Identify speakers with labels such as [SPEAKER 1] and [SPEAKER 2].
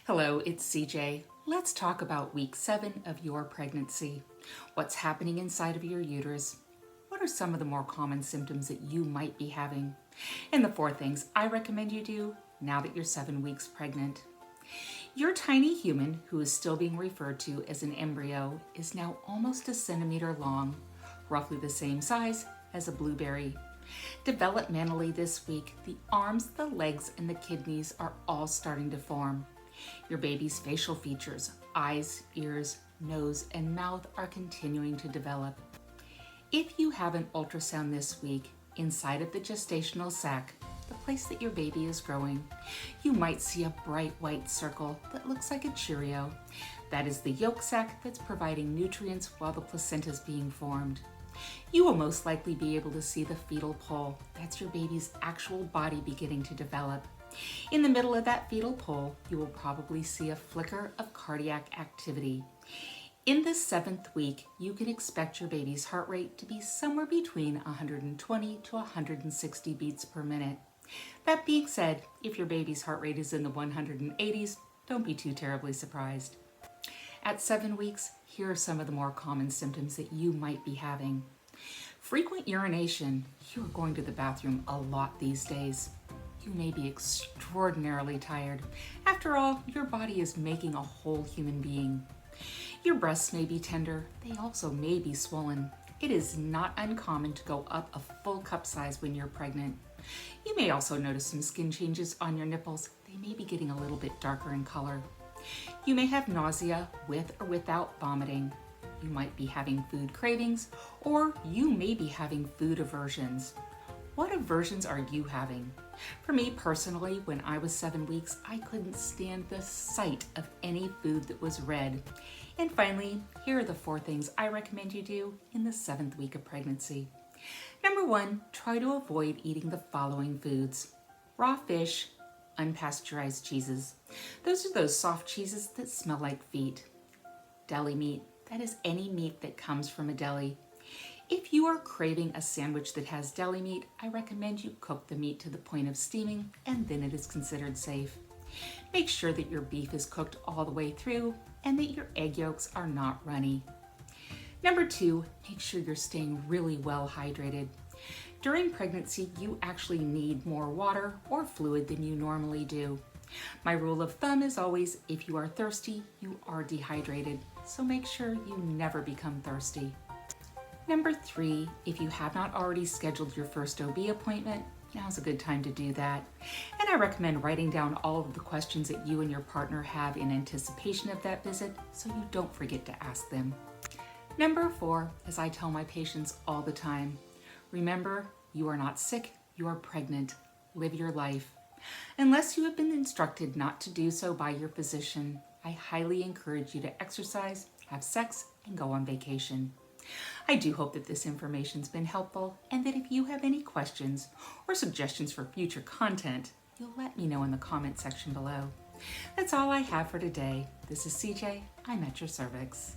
[SPEAKER 1] Hello, it's CJ. Let's talk about week 7 of your pregnancy. What's happening inside of your uterus? What are some of the more common symptoms that you might be having? And the 4 things I recommend you do now that you're 7 weeks pregnant. Your tiny human, who is still being referred to as an embryo, is now almost a centimeter long, roughly the same size as a blueberry. Developmentally this week, the arms, the legs, and the kidneys are all starting to form. Your baby's facial features, eyes, ears, nose, and mouth are continuing to develop. If you have an ultrasound this week, inside of the gestational sac, the place that your baby is growing, you might see a bright white circle that looks like a Cheerio. That is the yolk sac that's providing nutrients while the placenta is being formed. You will most likely be able to see the fetal pole. That's your baby's actual body beginning to develop. In the middle of that fetal pole, you will probably see a flicker of cardiac activity. In the 7th week, you can expect your baby's heart rate to be somewhere between 120 to 160 beats per minute. That being said, if your baby's heart rate is in the 180s, don't be too terribly surprised. At 7 weeks, here are some of the more common symptoms that you might be having. Frequent urination. You're going to the bathroom a lot these days. You may be extraordinarily tired. After all, your body is making a whole human being. Your breasts may be tender. They also may be swollen. It is not uncommon to go up a full cup size when you're pregnant. You may also notice some skin changes on your nipples. They may be getting a little bit darker in color. You may have nausea with or without vomiting. You might be having food cravings, or you may be having food aversions. What aversions are you having? For me personally, when I was 7 weeks, I couldn't stand the sight of any food that was red. And finally, here are the 4 things I recommend you do in the 7th week of pregnancy. Number 1, try to avoid eating the following foods: raw fish, unpasteurized cheeses. Those are those soft cheeses that smell like feet. Deli meat, that is any meat that comes from a deli. If you are craving a sandwich that has deli meat, I recommend you cook the meat to the point of steaming, and then it is considered safe. Make sure that your beef is cooked all the way through and that your egg yolks are not runny. Number 2, make sure you're staying really well hydrated. During pregnancy, you actually need more water or fluid than you normally do. My rule of thumb is always, if you are thirsty, you are dehydrated, so make sure you never become thirsty. Number 3, if you have not already scheduled your first OB appointment, now's a good time to do that. And I recommend writing down all of the questions that you and your partner have in anticipation of that visit so you don't forget to ask them. Number 4, as I tell my patients all the time, remember, you are not sick, you are pregnant. Live your life. Unless you have been instructed not to do so by your physician, I highly encourage you to exercise, have sex, and go on vacation. I do hope that this information's been helpful, and that if you have any questions or suggestions for future content, you'll let me know in the comment section below. That's all I have for today. This is CJ. I'm at your cervix.